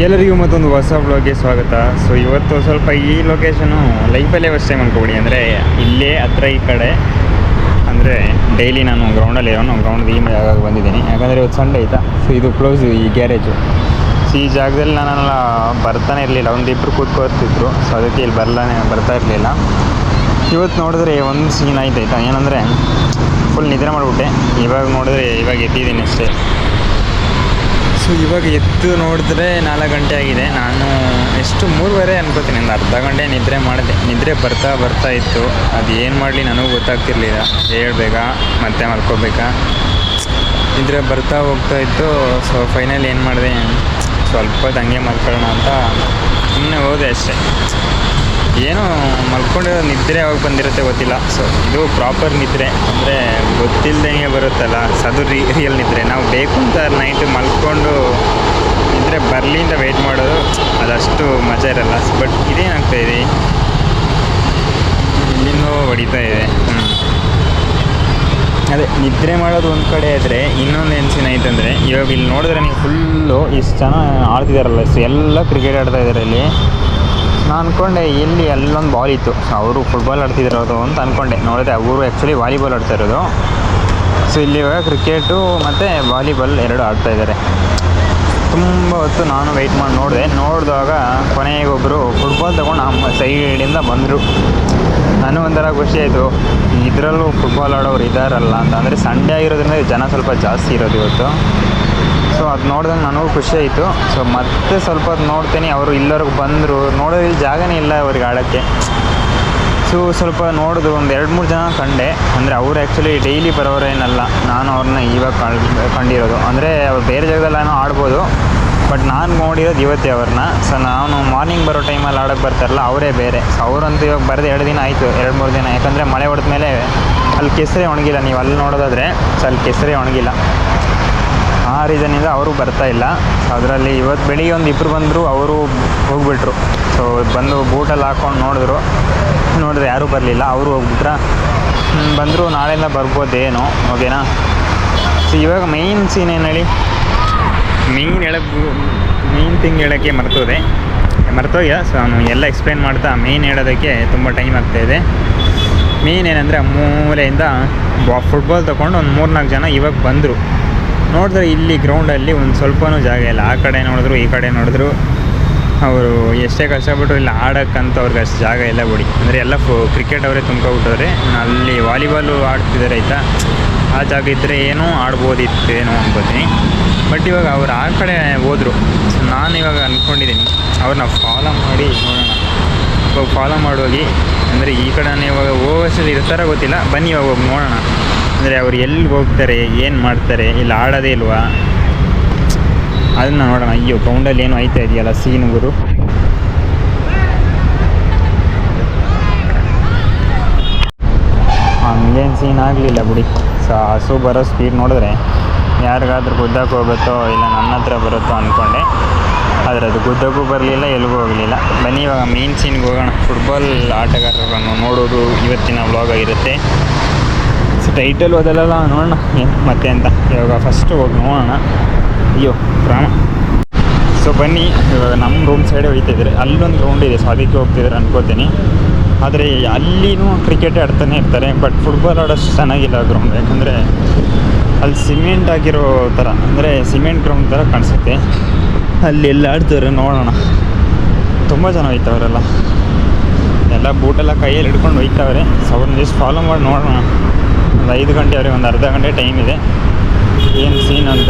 ಎಲ್ಲರಿಗೂ ಮತ್ತೊಂದು ಹೊಸ ಬ್ಲಾಗ್ಗೆ ಸ್ವಾಗತ. ಸೊ ಇವತ್ತು ಸ್ವಲ್ಪ ಈ ಲೊಕೇಶನು ಲೈಫಲ್ಲೇ ಫಸ್ಟ್ ಟೈಮ್ ಅನ್ಕೊಬಿಡಿ. ಅಂದರೆ ಇಲ್ಲೇ ಹತ್ರ ಈ ಕಡೆ ಅಂದರೆ ಡೈಲಿ ನಾನು ಗ್ರೌಂಡಲ್ಲಿ ಇರೋನು, ಗ್ರೌಂಡ್ ಈ ಜಾಗ ಬಂದಿದ್ದೀನಿ. ಯಾಕಂದರೆ ಇವತ್ತು ಸಂಡೇ ಆಯಿತಾ. ಸೊ ಇದು ಕ್ಲೋಸ್ ಈ ಗ್ಯಾರೇಜು. ಸೊ ಈ ಜಾಗದಲ್ಲಿ ನಾನೆಲ್ಲ ಬರ್ತಾನೆ ಇರಲಿಲ್ಲ, ಒಂದಿಬ್ಬರು ಕೂತ್ಕೊತಿದ್ರು. ಸೊ ಅದಕ್ಕೆ ಇಲ್ಲಿ ಬರ್ತಾ ಇರಲಿಲ್ಲ. ಇವತ್ತು ನೋಡಿದ್ರೆ ಒಂದು ಸೀನ್ ಆಯ್ತಾಯ್ತಾ, ಏನಂದರೆ ಫುಲ್ ನಿದ್ರೆ ಮಾಡಿಬಿಟ್ಟೆ. ಇವಾಗ ನೋಡಿದ್ರೆ ಇವಾಗ ಎದ್ದಿದ್ದೀನಿ ಅಷ್ಟೇ. ಸೊ ಇವಾಗ ಎದ್ದು ನೋಡಿದ್ರೆ 4 ಗಂಟೆ ಆಗಿದೆ. ನಾನು ಎಷ್ಟು 3:30 ಅನ್ಕೋತೀನಿ. ಒಂದು ಅರ್ಧ ಗಂಟೆ ನಿದ್ರೆ ಮಾಡಿದೆ. ನಿದ್ರೆ ಬರ್ತಾ ಇತ್ತು. ಅದು ಏನು ಮಾಡಲಿ ನನಗೂ ಗೊತ್ತಾಗ್ತಿರ್ಲಿಲ್ಲ. ಹೇಳ್ಬೇಕಾ ಮತ್ತೆ ಮಲ್ಕೋಬೇಕಾ, ನಿದ್ರೆ ಹೋಗ್ತಾ ಇತ್ತು. ಸೊ ಫೈನಲ್ ಏನು ಮಾಡಿದೆ, ಸ್ವಲ್ಪ ಹಂಗೆ ಮಲ್ಕೊಳ್ಳೋಣ ಅಂತ ಸುಮ್ಮನೆ ಹೋದೆ ಅಷ್ಟೇ. ಏನೋ ಮಲ್ಕೊಂಡಿರೋ ನಿದ್ರೆ ಯಾವಾಗ ಬಂದಿರುತ್ತೆ ಗೊತ್ತಿಲ್ಲ. ಸೊ ಇದು ಪ್ರಾಪರ್ ನಿದ್ರೆ, ಅಂದರೆ ಗೊತ್ತಿಲ್ಲದಂಗೆ ಬರುತ್ತಲ್ಲ, ಅದು ರಿಯಲ್ ನಿದ್ರೆ. ನಾವು ಬೇಕು ಅಂತ ನೈಟ್ ಮಲ್ಕೊಂಡು ನಿದ್ರೆ ಬರಲಿ ಅಂತ ವೆಯ್ಟ್ ಮಾಡೋದು, ಅದಷ್ಟು ಮಜಾ ಇರಲ್ಲ. ಬಟ್ ಇದೇನಾಗ್ತಾಯಿದೆ, ಇಲ್ಲಿಂದೋ ಹೊಡಿತಾ ಇದೆ. ಅದೇ ನಿದ್ರೆ ಮಾಡೋದು ಒಂದು ಕಡೆ ಆದರೆ, ಇನ್ನೊಂದು ಏನು ಸೀನ್ ಆಯ್ತಂದರೆ, ಇವಾಗ ಇಲ್ಲಿ ನೋಡಿದ್ರೆ ನೀವು ಫುಲ್ಲು ಇಷ್ಟು ಜನ ಆಡ್ತಿದ್ದಾರಲ್ಲ, ಸೊ ಎಲ್ಲ ಕ್ರಿಕೆಟ್ ಆಡ್ತಾ ಇದ್ದಾರೆ ಇಲ್ಲಿ. ನಾನು ಅಂದ್ಕೊಂಡೆ ಎಲ್ಲಿ ಅಲ್ಲೊಂದು ಬಾಲ್ ಇತ್ತು, ಅವರು ಫುಟ್ಬಾಲ್ ಆಡ್ತಿರೋದು ಅಂತ ಅಂದ್ಕೊಂಡೆ. ನೋಡಿದ್ರೆ ಅವರು ಆ್ಯಕ್ಚುಲಿ ವಾಲಿಬಾಲ್ ಆಡ್ತಾ ಇರೋದು. ಸೊ ಇಲ್ಲಿ ಇವಾಗ ಕ್ರಿಕೆಟು ಮತ್ತು ವಾಲಿಬಾಲ್ ಎರಡು ಆಡ್ತಾಯಿದ್ದಾರೆ. ತುಂಬ ಹೊತ್ತು ನಾನು ವೆಯ್ಟ್ ಮಾಡಿ ನೋಡಿದಾಗ ಕೊನೆಗೊಬ್ಬರು ಫುಟ್ಬಾಲ್ ತೊಗೊಂಡು ನಮ್ಮ ಸೈಡಿಂದ ಬಂದರು. ನನಗೆ ಒಂಥರ ಖುಷಿ ಆಯಿತು, ಇದರಲ್ಲೂ ಫುಟ್ಬಾಲ್ ಆಡೋರು ಇದ್ದಾರಲ್ಲ ಅಂತ. ಅಂದರೆ ಸಂಡೇ ಆಗಿರೋದ್ರಿಂದ ಜನ ಸ್ವಲ್ಪ ಜಾಸ್ತಿ ಇರೋದು ಇವತ್ತು. ಸೊ ಅದು ನೋಡಿದಾಗ ನನಗೂ ಖುಷಿ ಆಯಿತು. ಸೊ ಮತ್ತೆ ಸ್ವಲ್ಪ ಹೊತ್ತು ನೋಡ್ತೀನಿ, ಅವರು ಇಲ್ಲವ್ರಿಗೆ ಬಂದರು. ನೋಡೋದು ಇಲ್ಲಿ ಜಾಗನೇ ಇಲ್ಲ ಅವ್ರಿಗೆ ಆಡೋಕ್ಕೆ. ಸೊ ಸ್ವಲ್ಪ ನೋಡೋದು ಒಂದು 2-3 ಜನ ಕಂಡೆ. ಅಂದರೆ ಅವರು ಆ್ಯಕ್ಚುಲಿ ಡೈಲಿ ಬರೋರೇನಲ್ಲ, ನಾನು ಅವ್ರನ್ನ ಇವಾಗ ಕಂಡಿರೋದು. ಅಂದರೆ ಅವ್ರು ಬೇರೆ ಜಾಗದಲ್ಲೇನೋ ಆಡ್ಬೋದು, ಬಟ್ ನಾನು ನೋಡಿರೋದು ಇವತ್ತೇ ಅವ್ರನ್ನ. ಸೊ ನಾನು ಮಾರ್ನಿಂಗ್ ಬರೋ ಟೈಮಲ್ಲಿ ಆಡೋಕ್ಕೆ ಬರ್ತಾರಲ್ಲ, ಅವರೇ ಬೇರೆ. ಸೊ ಅವರಂತೂ ಇವಾಗ ಬರೆದು 2 ದಿನ ಆಯಿತು, 2-3 ದಿನ. ಯಾಕಂದರೆ ಮಳೆ ಹೊಡೆದ ಮೇಲೆ ಅಲ್ಲಿ ಕೆಸರೇ ಒಣಗಿಲ್ಲ. ನೀವು ಅಲ್ಲಿ ನೋಡೋದಾದರೆ ಸೊ ಅಲ್ಲಿ ಕೆಸರೇ ಒಣಗಿಲ್ಲ. ಆ ರೀಸನಿಂದ ಅವರು ಬರ್ತಾಯಿಲ್ಲ. ಸೊ ಅದರಲ್ಲಿ ಇವತ್ತು ಬೆಳಿಗ್ಗೆ ಒಂದು ಇಬ್ಬರು ಬಂದರು, ಅವರು ಹೋಗ್ಬಿಟ್ರು. ಸೊ ಬಂದು ಬೂಟಲ್ಲಿ ಹಾಕ್ಕೊಂಡು ನೋಡಿದ್ರೆ ಯಾರೂ ಬರಲಿಲ್ಲ, ಅವರು ಹೋಗ್ಬಿಟ್ರ. ಬಂದರು, ನಾಳೆಯಿಂದ ಬರ್ಬೋದೇನೋ, ಓಕೆನಾ. ಸೊ ಇವಾಗ ಮೇಯ್ನ್ ಸೀನ್ ಏನು ಹೇಳಿ, ಮೇಯ್ನ್ ಥಿಂಗ್ ಹೇಳೋಕ್ಕೆ ಮರ್ತೋಗ್ಯ. ಸೊ ನಾನು ಎಲ್ಲ ಎಕ್ಸ್ಪ್ಲೇನ್ ಮಾಡ್ತಾ ಮೇಯ್ನ್ ಹೇಳೋದಕ್ಕೆ ತುಂಬ ಟೈಮ್ ಆಗ್ತಾಯಿದೆ. ಮೇಯ್ನ್ ಏನಂದರೆ, ಮೂಲೆಯಿಂದ ಫುಟ್ಬಾಲ್ ತೊಗೊಂಡು ಒಂದು 3-4 ಜನ ಇವಾಗ ಬಂದರು. ನೋಡಿದ್ರೆ ಇಲ್ಲಿ ಗ್ರೌಂಡಲ್ಲಿ ಒಂದು ಸ್ವಲ್ಪನೂ ಜಾಗ ಇಲ್ಲ. ಆ ಕಡೆ ನೋಡಿದ್ರು, ಈ ಕಡೆ ನೋಡಿದ್ರು. ಅವರು ಎಷ್ಟೇ ಕಷ್ಟಪಟ್ಟರು ಇಲ್ಲಿ ಆಡೋಕ್ಕಂತ ಅವ್ರಿಗೆ ಅಷ್ಟು ಜಾಗ ಇಲ್ಲ ಬಿಡಿ. ಅಂದರೆ ಎಲ್ಲ ಕ್ರಿಕೆಟ್ ಅವರೇ ತುಂಬ್ಕೊಬಿಟ್ಟವ್ರೆ. ಅಲ್ಲಿ ವಾಲಿಬಾಲು ಆಡ್ತಿದ್ದಾರೆ ಆಯಿತಾ. ಆ ಜಾಗ ಇದ್ದರೆ ಏನೋ ಆಡ್ಬೋದಿತ್ತೇನೋ ಅನ್ಕೋತೀನಿ. ಬಟ್ ಇವಾಗ ಅವ್ರು ಆ ಕಡೆ ಹೋದರು. ನಾನು ಇವಾಗ ಅಂದ್ಕೊಂಡಿದ್ದೀನಿ ಅವ್ರನ್ನ ಫಾಲೋ ಮಾಡಿ ನೋಡೋಣ. ಇವಾಗ ಫಾಲೋ ಮಾಡೋಗಿ, ಅಂದರೆ ಈ ಕಡೆನೇ ಇವಾಗ ಹೋಗೋಷ್ಟಲ್ಲಿ ಇರ್ತಾರ ಗೊತ್ತಿಲ್ಲ. ಬನ್ನಿ ಇವಾಗ ಹೋಗಿ ನೋಡೋಣ. ಅಂದರೆ ಅವ್ರು ಎಲ್ಲಿ ಹೋಗ್ತಾರೆ, ಏನು ಮಾಡ್ತಾರೆ, ಇಲ್ಲಿ ಆಡೋದೇ ಇಲ್ವಾ ಅದನ್ನು ನೋಡೋಣ. ಅಯ್ಯೋ ಗ್ರೌಂಡಲ್ಲಿ ಏನೋ ಆಯ್ತಾ ಇದೆಯಲ್ಲ ಸೀನುಗುರು. ಹಂಗೇನು ಸೀನ್ ಆಗಲಿಲ್ಲ ಬಿಡಿ. ಸೊ ಹಸು ಬರೋ ಸ್ಪೀಡ್ ನೋಡಿದ್ರೆ ಯಾರಿಗಾದ್ರೂ ಗುದ್ದಕ್ಕೆ ಹೋಗುತ್ತೋ ಇಲ್ಲ ನನ್ನ ಹತ್ರ ಬರುತ್ತೋ ಅಂದ್ಕೊಂಡೆ. ಆದರೆ ಅದು ಗುದ್ದಕ್ಕೂ ಬರಲಿಲ್ಲ, ಎಲ್ಲಿಗೂ ಹೋಗಲಿಲ್ಲ. ಬನ್ನಿ ಇವಾಗ ಮೇನ್ ಸೀನ್ಗೆ ಹೋಗೋಣ. ಫುಟ್ಬಾಲ್ ಆಟಗಾರರನ್ನು ನೋಡೋದು ಇವತ್ತಿನ ವ್ಲಾಗ್ ಆಗಿರುತ್ತೆ. ಸೊ ಟೈಟಲ್ ಓದಲ್ಲ ನೋಡೋಣ ಏನು ಮತ್ತೆ ಅಂತ. ಇವಾಗ ಫಸ್ಟು ಹೋಗಿ ನೋಡೋಣ. ಅಯ್ಯೋ ರಾಮ. ಸೊ ಬನ್ನಿ ಇವಾಗ ನಮ್ಮ ರೂಮ್ ಸೈಡೇ ಹೋಗ್ತಿದ್ದಾರೆ. ಅಲ್ಲೊಂದು ಗ್ರೌಂಡ್ ಇದೆ, ಸೊ ಅದಕ್ಕೆ ಹೋಗ್ತಿದ್ದಾರೆ ಅನ್ಕೋತೀನಿ. ಆದರೆ ಅಲ್ಲಿನೂ ಕ್ರಿಕೆಟ್ ಆಡ್ತಾನೆ ಇರ್ತಾರೆ, ಬಟ್ ಫುಟ್ಬಾಲ್ ಆಡೋಷ್ಟು ಚೆನ್ನಾಗಿಲ್ಲ ಗ್ರೌಂಡ್. ಯಾಕಂದರೆ ಅಲ್ಲಿ ಸಿಮೆಂಟ್ ಆಗಿರೋ ಥರ, ಅಂದರೆ ಸಿಮೆಂಟ್ ಗ್ರೌಂಡ್ ಥರ ಕಾಣಿಸುತ್ತೆ. ಅಲ್ಲಿ ಎಲ್ಲ ಆಡ್ತಾರೆ ನೋಡೋಣ. ತುಂಬ ಜನ ಹೋಯ್ತವರೆಲ್ಲ, ಎಲ್ಲ ಬೂಟೆಲ್ಲ ಕೈಯಲ್ಲಿ ಹಿಡ್ಕೊಂಡು ಹೋಯ್ತವ್ರೆ. ಸೊ ಅವ್ರನ್ನ ಜಸ್ಟ್ ಫಾಲೋ ಮಾಡಿ ನೋಡೋಣ. ಒಂದು 5 ಗಂಟೆ ಅವ್ರಿಗೆ ಒಂದು ಅರ್ಧ ಗಂಟೆ ಟೈಮ್ ಇದೆ, ಏನು ಸೀನ್ ಅಂತ.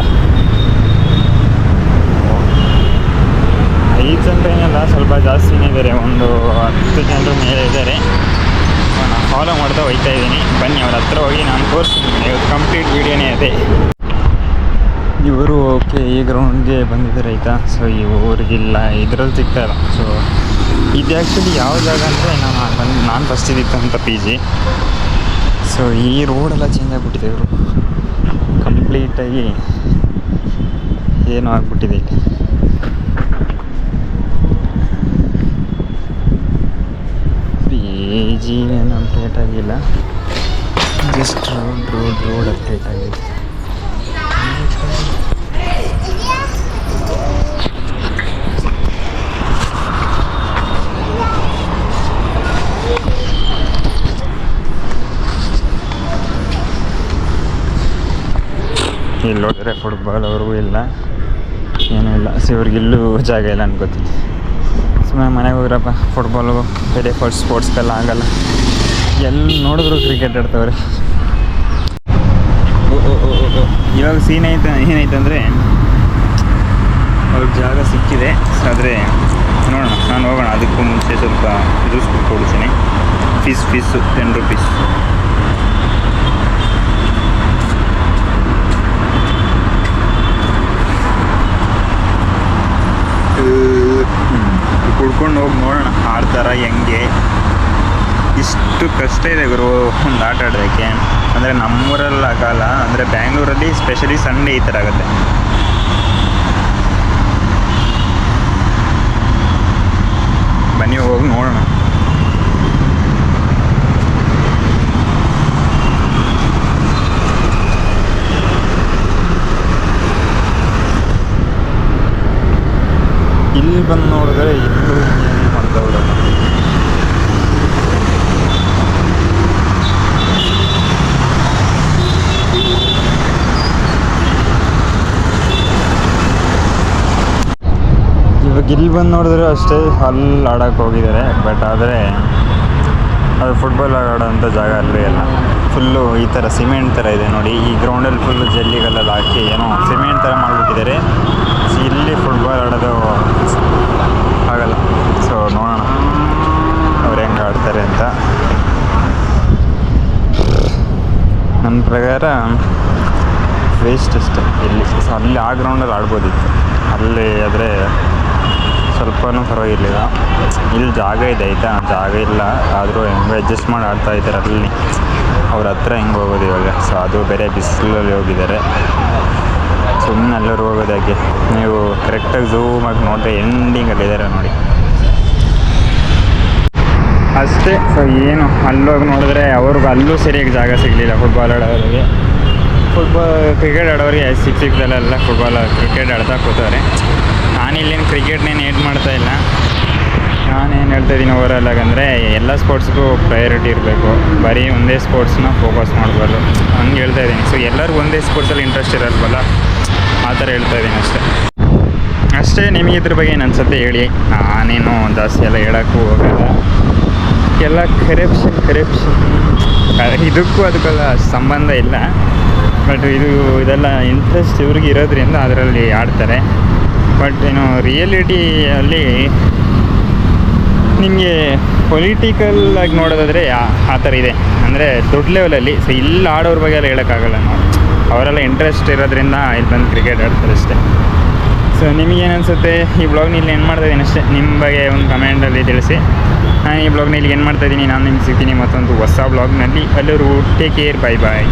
5 ಜನರು ಏನಲ್ಲ, ಸ್ವಲ್ಪ ಜಾಸ್ತಿನೇ ಇದ್ದಾರೆ. ಒಂದು 10 ಜನರ ಮೇಲೆ ಇದ್ದಾರೆ. ನಾನು ಫಾಲೋ ಮಾಡ್ತಾ ಹೋಗ್ತಾ ಇದ್ದೀನಿ. ಬನ್ನಿ ಅವ್ರ ಹತ್ರ ಹೋಗಿ ನಾನು ತೋರಿಸ್ತೀನಿ. ಇವತ್ತು ಕಂಪ್ಲೀಟ್ ವೀಡಿಯೋನೇ ಇದೆ. ಇವರು ಓಕೆ ಈ ಗ್ರೌಂಡ್ಗೆ ಬಂದಿದ್ದಾರೆ ಆಯಿತಾ. ಸೊ ಇವ್ರಿಗಿಲ್ಲ ಇದರಲ್ಲಿ ಸಿಗ್ತಾಯಿಲ್ಲ. ಸೊ ಇದು ಆ್ಯಕ್ಚುಲಿ ಯಾವ ಜಾಗ ಅಂದರೆ, ನಾನು ಫಸ್ಟ್ ಇದ್ದಿತ್ತಂತ PG. ಸೊ ಈ ರೋಡೆಲ್ಲ ಚೇಂಜ್ ಆಗಿಬಿಟ್ಟಿದೆ. ಇವರು ಕಂಪ್ಲೀಟಾಗಿ ಏನೋ ಆಗಿಬಿಟ್ಟಿದೆ ಇಲ್ಲಿ. PG ಏನು ಅಪ್ಡೇಟ್ ಆಗಿಲ್ಲ, ಜಸ್ಟ್ ರೋಡ್ ಅಪ್ಡೇಟ್ ಆಗಿದೆ. ಇಲ್ಲಿ ಹೋದರೆ ಫುಟ್ಬಾಲ್ ಅವ್ರಿಗೂ ಇಲ್ಲ, ಏನೂ ಇಲ್ಲ. ಸೊ ಇವ್ರಿಗಿಲ್ಲೂ ಜಾಗ ಇಲ್ಲ ಅನ್ಕೋತೀನಿ. ಸುಮ್ಮನೆ ಮನೆಗೆ ಹೋಗ್ರಪ್ಪ, ಫುಟ್ಬಾಲು ಬೇರೆ ಸ್ಪೋರ್ಟ್ಸ್ಗೆಲ್ಲ ಆಗಲ್ಲ. ಎಲ್ಲಿ ನೋಡಿದ್ರು ಕ್ರಿಕೆಟ್ ಆಡ್ತವ್ರೆ. ಇವಾಗ ಸೀನ್ ಏನಾಯ್ತಂದರೆ ಅವ್ರಿಗೆ ಜಾಗ ಸಿಕ್ಕಿದೆ. ಆದರೆ ನೋಡೋಣ, ನಾನು ಹೋಗೋಣ. ಅದಕ್ಕೂ ಮುಂಚೆ ಸ್ವಲ್ಪ ಜ್ಯೂಸ್ ಕೊಡ್ತೀನಿ. Fees 10 rupees. ಕುಡ್ಕೊಂಡು ಹೋಗಿ ನೋಡೋಣ ಆಡ್ತಾರ ಹೆಂಗೆ. ಇಷ್ಟು ಕಷ್ಟ ಇದೆ ಗುರು ಒಂದು ಆಟ ಆಡೋದಕ್ಕೆ. ಅಂದರೆ ನಮ್ಮೂರಲ್ಲಿ ಆಗಲ್ಲ, ಅಂದರೆ ಬ್ಯಾಂಗ್ಳೂರಲ್ಲಿ ಸ್ಪೆಷಲಿ ಸಂಡೇ ಈ ಥರ ಆಗುತ್ತೆ. ಬನ್ನಿ ಹೋಗಿ ನೋಡೋಣ. ಇಲ್ಲಿ ಬಂದು ನೋಡಿದ್ರೆ ಇಲ್ಲೂ ಏನು ಮಾಡ್ತಾವ್ರಲ್ಲ. ಇವಾಗ ಇಲ್ಲಿ ಬಂದು ನೋಡಿದ್ರೆ ಅಷ್ಟೇ, ಅಲ್ಲಿ ಆಡೋಕ್ಕೆ ಹೋಗಿದ್ದಾರೆ. ಬಟ್ ಆದರೆ ಅದು ಫುಟ್ಬಾಲ್ ಆಡೋಂಥ ಜಾಗ ಅಲ್ಲೇ ಇಲ್ಲ. ಫುಲ್ಲು ಈ ಥರ ಸಿಮೆಂಟ್ ಥರ ಇದೆ ನೋಡಿ. ಈ ಗ್ರೌಂಡಲ್ಲಿ ಫುಲ್ಲು ಜಲ್ಲಿಗಲ್ಲೆಲ್ಲ ಹಾಕಿ ಏನೋ ಸಿಮೆಂಟ್ ಥರ ಮಾಡಿಬಿಟ್ಟಿದ್ದಾರೆ. ಇಲ್ಲಿ ಫುಟ್ಬಾಲ್ ಆಡೋದು ಆಗಲ್ಲ. ಸೊ ನೋಡೋಣ ಅವ್ರು ಹೆಂಗೆ ಆಡ್ತಾರೆ ಅಂತ. ನನ್ನ ಪ್ರಕಾರ ವೇಸ್ಟ್ ಅಷ್ಟೇ ಇಲ್ಲಿ. ಸೊ ಅಲ್ಲಿ ಆ ಗ್ರೌಂಡಲ್ಲಿ ಆಡ್ಬೋದಿತ್ತು, ಅಲ್ಲಿ ಆದರೆ ಸ್ವಲ್ಪನೂ ಪರವಾಗಿರಲಿಲ್ಲ. ಇಲ್ಲಿ ಜಾಗ ಇದೆ ಆಯಿತಾ, ಜಾಗ ಇಲ್ಲ ಆದರೂ ಹೆಂಗೆ ಅಡ್ಜಸ್ಟ್ ಮಾಡಿ ಆಡ್ತಾ ಇದ್ದಾರೆ. ಅಲ್ಲಿ ಅವ್ರ ಹತ್ರ ಹೆಂಗೆ ಹೋಗೋದು ಇವಾಗ. ಸೊ ಅದು ಬೇರೆ ಬಿಸಿಲಲ್ಲಿ ಹೋಗಿದ್ದಾರೆ. ಸುಮ್ಮನೆ ಎಲ್ಲರೂ ಹೋಗೋದಾಗೆ. ನೀವು ಕರೆಕ್ಟಾಗಿ ಝೂಮಾಗಿ ನೋಡಿದ್ರೆ ಎಂಡಿಂಗಲ್ಲಿದ್ದಾರೆ ನೋಡಿ ಅಷ್ಟೇ. ಸೊ ಏನು ಅಲ್ಲೋಗಿ ನೋಡಿದ್ರೆ ಅವ್ರಿಗೂ ಅಲ್ಲೂ ಸರಿಯಾಗಿ ಜಾಗ ಸಿಗಲಿಲ್ಲ ಫುಟ್ಬಾಲ್ ಆಡೋರಿಗೆ. ಕ್ರಿಕೆಟ್ ಆಡೋರಿಗೆ ಸಿಕ್ದಲ್ಲೆಲ್ಲ ಕ್ರಿಕೆಟ್ ಆಡ್ತಾ ಕೂತವ್ರೆ. ನಾನಿಲ್ಲೇನು ಕ್ರಿಕೆಟ್ನೇನು ಏಟ್ ಮಾಡ್ತಾ ಇಲ್ಲ. ನಾನೇನು ಹೇಳ್ತಾಯಿದ್ದೀನಿ ಓವರಾಲಾಗಿ ಅಂದರೆ ಎಲ್ಲ ಸ್ಪೋರ್ಟ್ಸ್ಗೂ ಪ್ರಯಾರಿಟಿ ಇರಬೇಕು. ಬರೀ ಒಂದೇ ಸ್ಪೋರ್ಟ್ಸ್ನ ಫೋಕಸ್ ಮಾಡಬಾರ್ದು ಹಂಗೆ ಹೇಳ್ತಾಯಿದ್ದೀನಿ. ಸೊ ಎಲ್ಲರಿಗೂ ಒಂದೇ ಸ್ಪೋರ್ಟ್ಸಲ್ಲಿ ಇಂಟ್ರೆಸ್ಟ್ ಇರಲ್ವಲ್ಲ, ಆ ಥರ ಹೇಳ್ತಾಯಿದ್ದೀನಿ ಅಷ್ಟೇ. ನಿಮಗೆ ಇದ್ರ ಬಗ್ಗೆ ಏನು ಅನ್ಸುತ್ತೆ ಹೇಳಿ. ನಾನೇನು ಜಾಸ್ತಿ ಎಲ್ಲ ಹೇಳೋಕ್ಕೂ ಹೋಗಲ್ಲ. ಎಲ್ಲ ಕರಪ್ಷನ್ ಇದಕ್ಕೂ ಅದಕ್ಕೆಲ್ಲ ಸಂಬಂಧ ಇಲ್ಲ. ಬಟ್ ಇದೆಲ್ಲ ಇಂಟ್ರೆಸ್ಟ್ ಇವ್ರಿಗೆ ಇರೋದ್ರಿಂದ ಅದರಲ್ಲಿ ಆಡ್ತಾರೆ. ಬಟ್ ಏನು ರಿಯಾಲಿಟಿಯಲ್ಲಿ ನಿಮಗೆ ಪೊಲಿಟಿಕಲ್ಲಾಗಿ ನೋಡೋದಾದರೆ ಆ ಥರ ಇದೆ. ಅಂದರೆ ದೊಡ್ಡ ಲೆವೆಲಲ್ಲಿ. ಸೊ ಇಲ್ಲಿ ಆಡೋರ ಬಗ್ಗೆ ಎಲ್ಲ ಹೇಳೋಕ್ಕಾಗಲ್ಲ ನಾವು. ಅವರೆಲ್ಲ ಇಂಟ್ರೆಸ್ಟ್ ಇರೋದ್ರಿಂದ ಇಲ್ಲಿ ಬಂದು ಕ್ರಿಕೆಟ್ ಆಡ್ತಾರೆ ಅಷ್ಟೇ. ಸೊ ನಿಮಗೇನು ಅನಿಸುತ್ತೆ ಈ ಬ್ಲಾಗ್ನಲ್ಲಿ ಏನು ಮಾಡ್ತಾಯಿದ್ದೀನಿ ಅಷ್ಟೇ. ನಿಮ್ಮ ಬಗ್ಗೆ ಒಂದು ಕಮೆಂಟಲ್ಲಿ ತಿಳಿಸಿ. ನಾನು ಈ ಬ್ಲಾಗ್ನಲ್ಲಿ ಏನು ಮಾಡ್ತಾಯಿದ್ದೀನಿ. ನಾನು ನಿಮ್ಗೆ ಸಿಗ್ತೀನಿ ಮತ್ತೊಂದು ಹೊಸ ಬ್ಲಾಗ್ನಲ್ಲಿ. ಅಲ್ಲರೂ ಟೇಕ್ ಕೇರ್, ಬೈ ಬಾಯ್.